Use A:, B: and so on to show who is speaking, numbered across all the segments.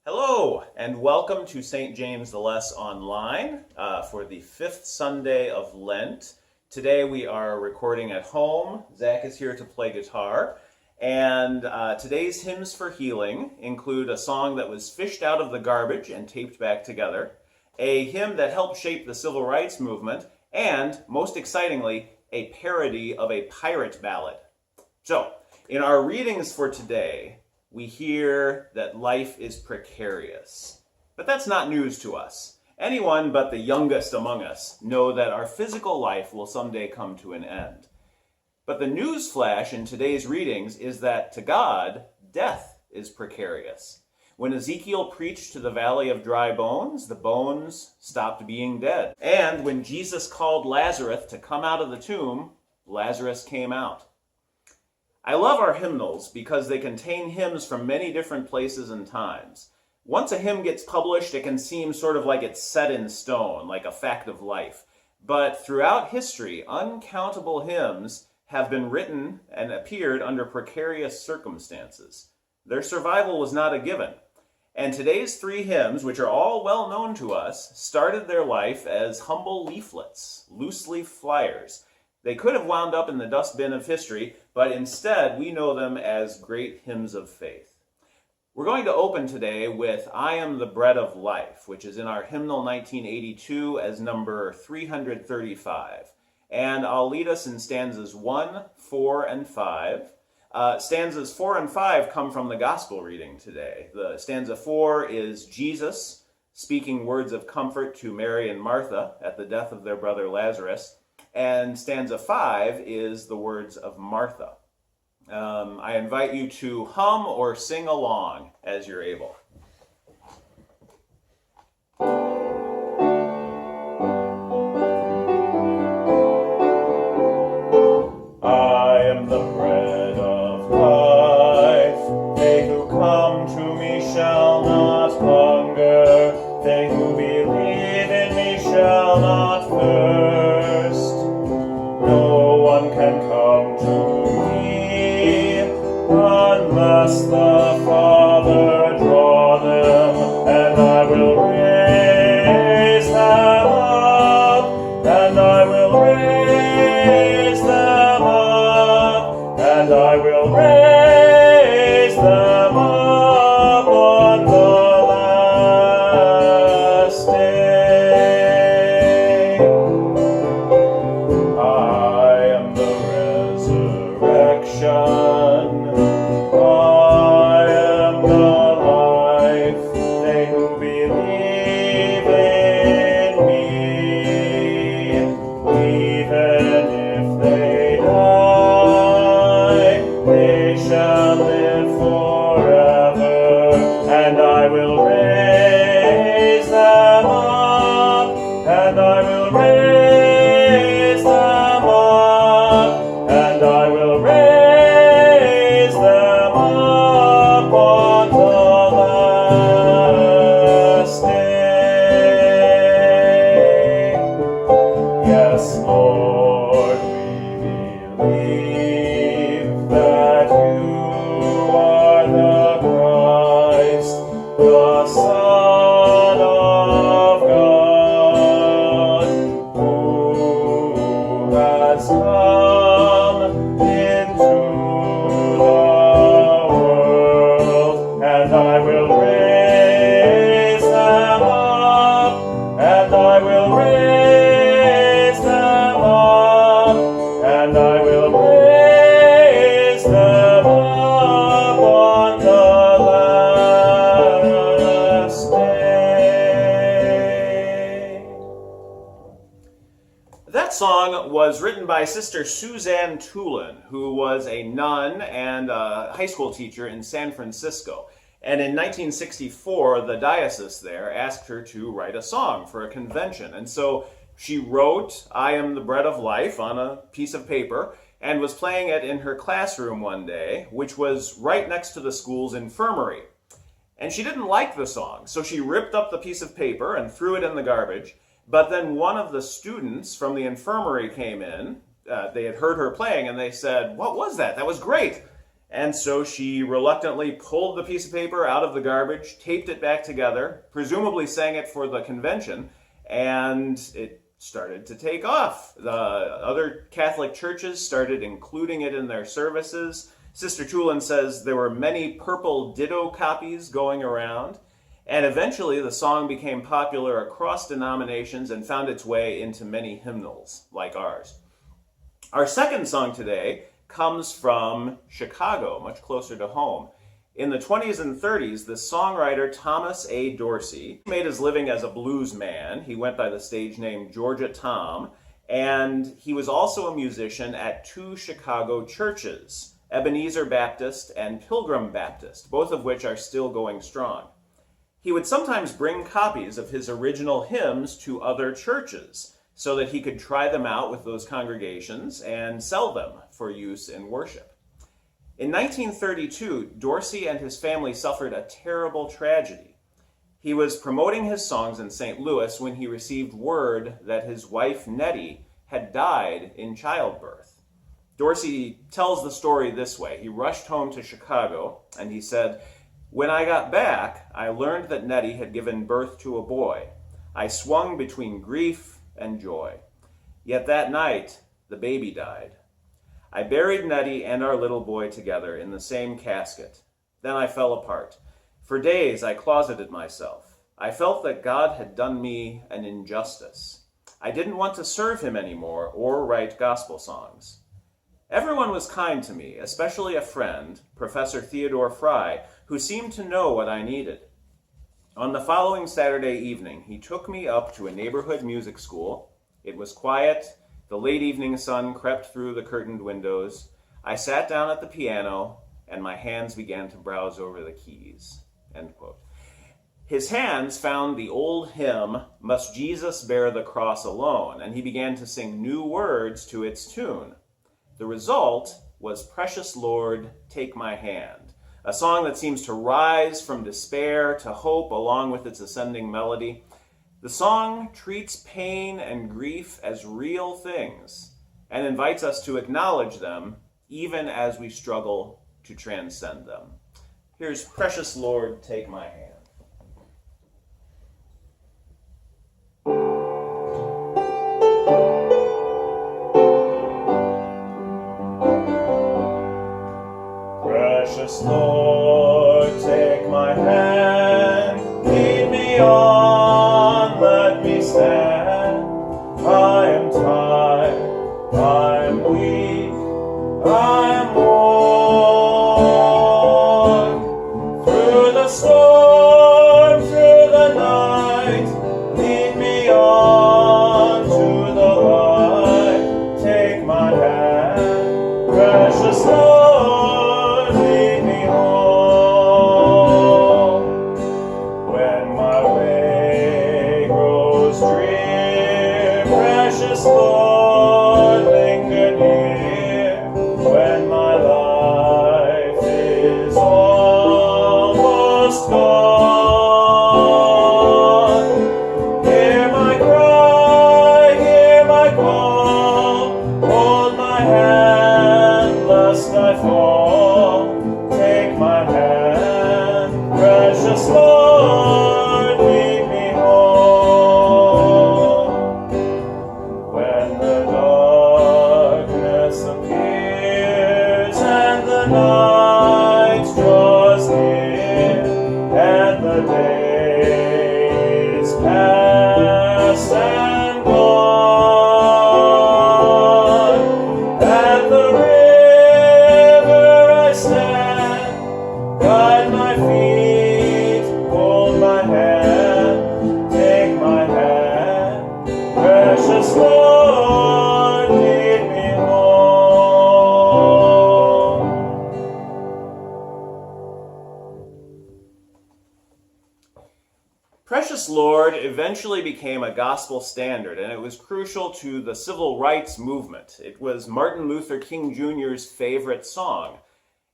A: Hello, and welcome to St. James the Less Online for the fifth Sunday of Lent. Today we are recording at home. Zach is here to play guitar. And today's hymns for healing include a song that was fished out of the garbage and taped back together, a hymn that helped shape the civil rights movement, and, most excitingly, a parody of a pirate ballad. So, in our readings for today, we hear that life is precarious. But that's not news to us. Anyone but the youngest among us know that our physical life will someday come to an end. But the news flash in today's readings is that to God, death is precarious. When Ezekiel preached to the valley of dry bones, the bones stopped being dead. And when Jesus called Lazarus to come out of the tomb, Lazarus came out. I love our hymnals because they contain hymns from many different places and times. Once a hymn gets published, it can seem sort of like it's set in stone, like a fact of life. But throughout history, uncountable hymns have been written and appeared under precarious circumstances. Their survival was not a given. And today's three hymns, which are all well known to us, started their life as humble leaflets, loose leaf flyers. They could have wound up in the dustbin of history, but instead we know them as great hymns of faith. We're going to open today with I Am the Bread of Life, which is in our Hymnal 1982 as number 335. And I'll lead us in stanzas 1, 4, and 5. Stanzas 4 and 5 come from the gospel reading today. The stanza 4 is Jesus speaking words of comfort to Mary and Martha at the death of their brother Lazarus. And stanza 5 is the words of Martha. I invite you to hum or sing along as you're able. I am the bread of life. They who come to me shall not hunger. They who believe in me shall not thirst. No one can come to me unless the Father draw them, and I will raise them up, and I will raise them up, and I will raise them up on the last day. I am the resurrection. I am the life. They who believe in me, even if they die, they shall live forever, and I will raise them up, and I will raise them up, and I will raise them up on the last day. Yes, Lord, we believe that you are the Christ, the Son of God, who has come into the world, and I will raise them up, and I will raise them up, and I will raise them up on the last day. That song was written by Sister Suzanne Toolan, who was a nun and a high school teacher in San Francisco. And in 1964, the diocese there asked her to write a song for a convention. And so she wrote I Am the Bread of Life on a piece of paper and was playing it in her classroom one day, which was right next to the school's infirmary. And she didn't like the song, so she ripped up the piece of paper and threw it in the garbage. But then one of the students from the infirmary came in. They had heard her playing, and they said, "What was that? That was great." And so she reluctantly pulled the piece of paper out of the garbage, taped it back together, presumably sang it for the convention, and it started to take off. The other Catholic churches started including it in their services. Sister Toolan says there were many purple ditto copies going around, and eventually the song became popular across denominations and found its way into many hymnals like ours. Our second song today comes from Chicago, much closer to home. In the 20s and 30s, the songwriter Thomas A. Dorsey made his living as a blues man. He went by the stage name Georgia Tom, and he was also a musician at two Chicago churches, Ebenezer Baptist and Pilgrim Baptist, both of which are still going strong. He would sometimes bring copies of his original hymns to other churches so that he could try them out with those congregations and sell them for use in worship. In 1932, Dorsey and his family suffered a terrible tragedy. He was promoting his songs in St. Louis when he received word that his wife, Nettie, had died in childbirth. Dorsey tells the story this way. He rushed home to Chicago, and he said, "When I got back, I learned that Nettie had given birth to a boy. I swung between grief and joy. Yet that night, the baby died. I buried Nettie and our little boy together in the same casket. Then I fell apart. For days, I closeted myself. I felt that God had done me an injustice. I didn't want to serve him anymore or write gospel songs. Everyone was kind to me, especially a friend, Professor Theodore Fry, who seemed to know what I needed. On the following Saturday evening, he took me up to a neighborhood music school. It was quiet. The late evening sun crept through the curtained windows. I sat down at the piano, and my hands began to browse over the keys." End quote. His hands found the old hymn, "Must Jesus Bear the Cross Alone," and he began to sing new words to its tune. The result was "Precious Lord, Take My Hand," a song that seems to rise from despair to hope along with its ascending melody. The song treats pain and grief as real things and invites us to acknowledge them even as we struggle to transcend them. Here's "Precious Lord, Take My Hand." Precious Lord, take my hand, lead me on, let me stand. I am tired, I am weak, I am worn. Through the storm, through the night, lead me on to the light. Take my hand, precious Lord. Lord, linger near when my life is almost gone. Hear my cry, hear my call, hold my hand lest I fall. Take my hand, precious Lord, lead me home. Night draws near, and the days past and gone. At the river I stand, guide my feet, hold my hand, take my hand, precious Lord, lead me home. Precious Lord eventually became a gospel standard, and it was crucial to the civil rights movement. It was Martin Luther King Jr.'s favorite song.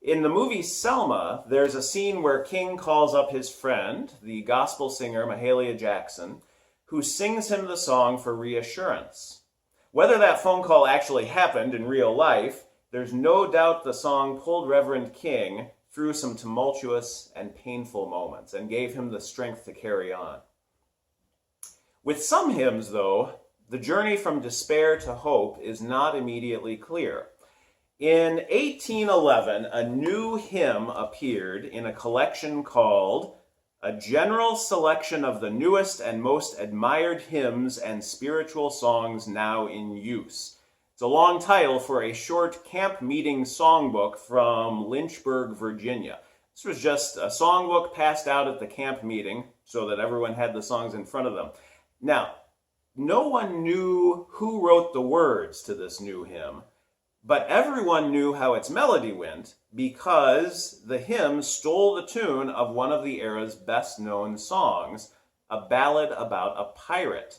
A: In the movie Selma, there's a scene where King calls up his friend, the gospel singer Mahalia Jackson, who sings him the song for reassurance. Whether that phone call actually happened in real life there's no doubt the song pulled Reverend King through some tumultuous and painful moments and gave him the strength to carry on. With some hymns, though, the journey from despair to hope is not immediately clear. In 1811, a new hymn appeared in a collection called A General Selection of the Newest and Most Admired Hymns and Spiritual Songs Now in Use. It's a long title for a short camp meeting songbook from Lynchburg, Virginia. This was just a songbook passed out at the camp meeting so that everyone had the songs in front of them. Now, no one knew who wrote the words to this new hymn, but everyone knew how its melody went because the hymn stole the tune of one of the era's best-known songs, a ballad about a pirate.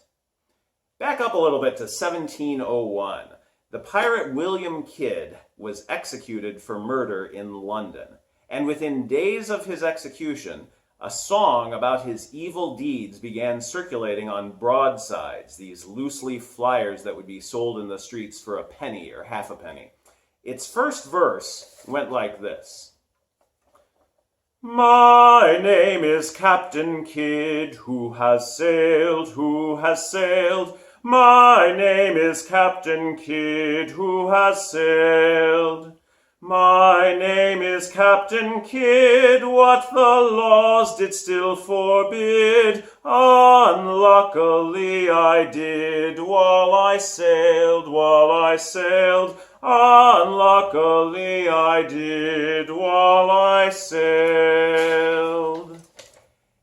A: Back up a little bit to 1701. The pirate William Kidd was executed for murder in London, and within days of his execution, a song about his evil deeds began circulating on broadsides, these loose-leaf flyers that would be sold in the streets for a penny or half a penny. Its first verse went like this. My name is Captain Kidd, who has sailed, who has sailed. My name is Captain Kidd, who has sailed. My name is Captain Kidd, what the laws did still forbid, unluckily I did, while I sailed, unluckily I did, while I sailed.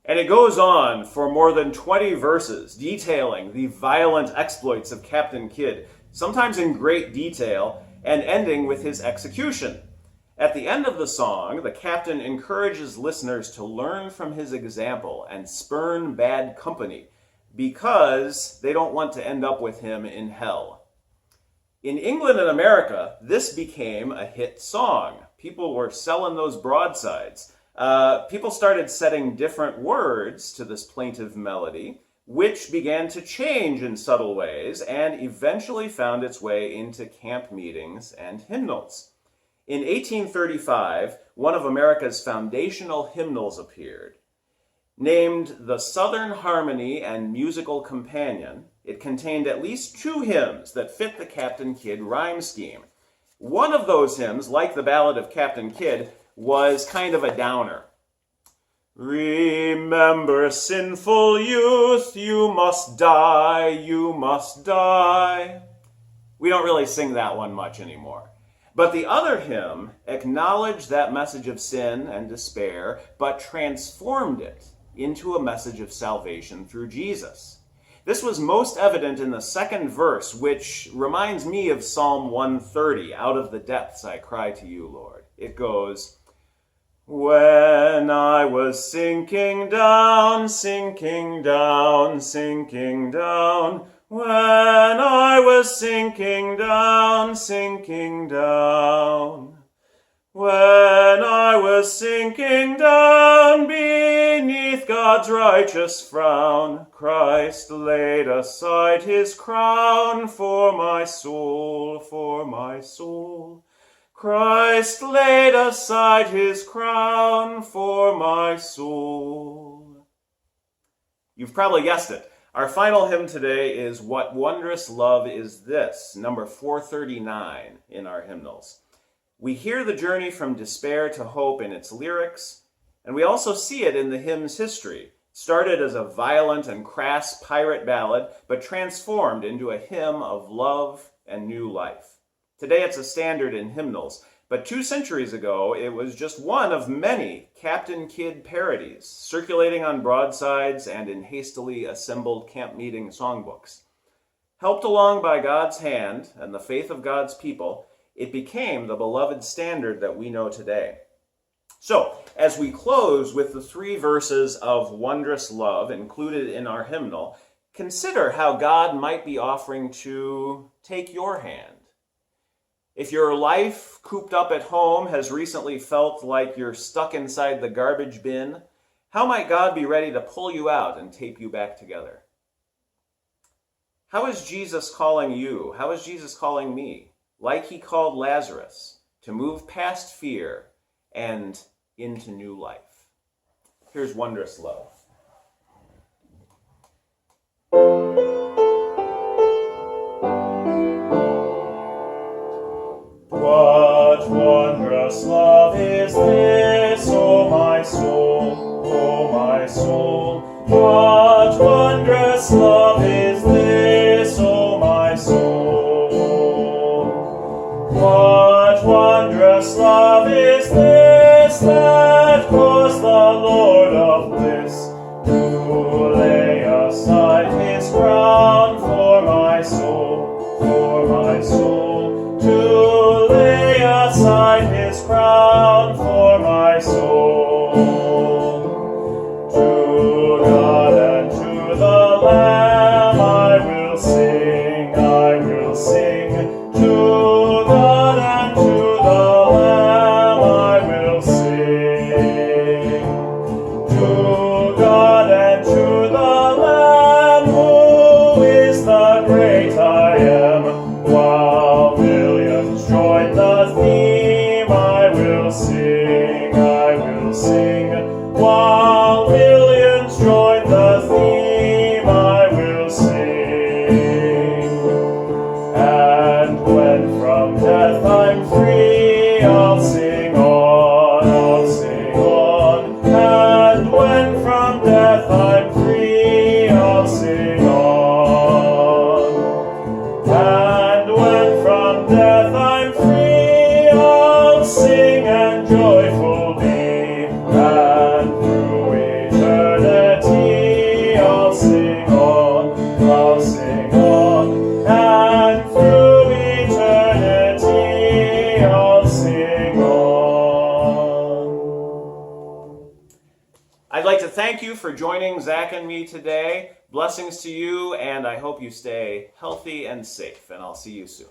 A: And it goes on for more than 20 verses, detailing the violent exploits of Captain Kidd, sometimes in great detail, and ending with his execution. At the end of the song, the captain encourages listeners to learn from his example and spurn bad company because they don't want to end up with him in hell. In England and America, this became a hit song. People were selling those broadsides. People started setting different words to this plaintive melody, which began to change in subtle ways and eventually found its way into camp meetings and hymnals. In 1835, one of America's foundational hymnals appeared. Named the Southern Harmony and Musical Companion, it contained at least 2 hymns that fit the Captain Kidd rhyme scheme. One of those hymns, like the Ballad of Captain Kidd, was kind of a downer. Remember, sinful youth, you must die, you must die. We don't really sing that one much anymore. But the other hymn acknowledged that message of sin and despair, but transformed it into a message of salvation through Jesus. This was most evident in the second verse, which reminds me of Psalm 130, Out of the depths I cry to you, Lord. It goes, when I was sinking down, sinking down, sinking down, when I was sinking down, sinking down, when I was sinking down beneath God's righteous frown, Christ laid aside his crown for my soul, for my soul. Christ laid aside his crown for my soul. You've probably guessed it. Our final hymn today is What Wondrous Love Is This, number 439 in our hymnals. We hear the journey from despair to hope in its lyrics, and we also see it in the hymn's history. It started as a violent and crass pirate ballad, but transformed into a hymn of love and new life. Today it's a standard in hymnals, but 2 centuries ago it was just one of many Captain Kidd parodies circulating on broadsides and in hastily assembled camp meeting songbooks. Helped along by God's hand and the faith of God's people, it became the beloved standard that we know today. So, as we close with the 3 verses of wondrous love included in our hymnal, consider how God might be offering to take your hand. If your life cooped up at home has recently felt like you're stuck inside the garbage bin, how might God be ready to pull you out and tape you back together? How is Jesus calling you? How is Jesus calling me? like he called Lazarus, to move past fear and into new life. Here's Wondrous Love. What wondrous love is this, O my soul, O my soul? What wondrous love is this, O my soul? What wondrous love is this that caused the Lord of bliss to lay aside his crown for my soul, to lay aside his crown for my soul. To God and to the Lamb I will sing, to God and to the Lamb I will sing. To God and to the Lamb, who is the great I am, while millions join the theme, I will sing, while millions join the theme, I will sing. And when from death I'm free, I'll sing on, and when from death I'm free, I'll sing on. And when from death I'm free, I'll sing and joyful be, and through eternity I'll sing on, and through eternity I'll sing on. I'd like to thank you for joining Zach and me today. Blessings to you, and I hope you stay healthy and safe, and I'll see you soon.